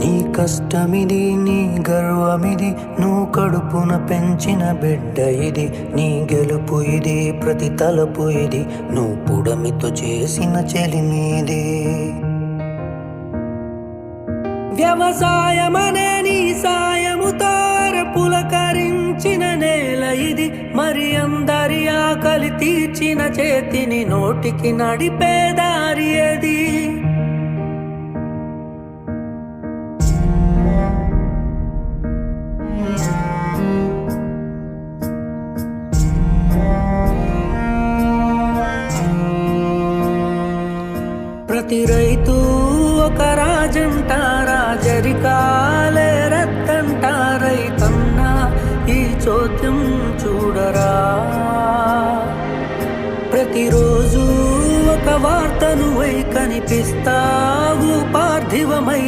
నీ కష్టమిది, నీ గర్వమిది, నువ్వు కడుపున పెంచిన బిడ్డ ఇది. నీ గెలుపు ఇది, ప్రతి తలపు ఇది, నువ్వు పుడమితో చేసిన చెలిమీది. వ్యవసాయమనే నీ సాయముతో పులకరించిన నేల ఇది. మరి అందరి ఆకలి తీర్చిన చేతిని నోటికి నడిపే దారి అది. ప్రతి రైతు ఒక రాజంట, రాజరికాలే రత్తంట. రైతన్నా ఈ చోద్యం చూడరా, ప్రతిరోజు ఒక వార్తను వై కనిపిస్తావు పార్థివమై.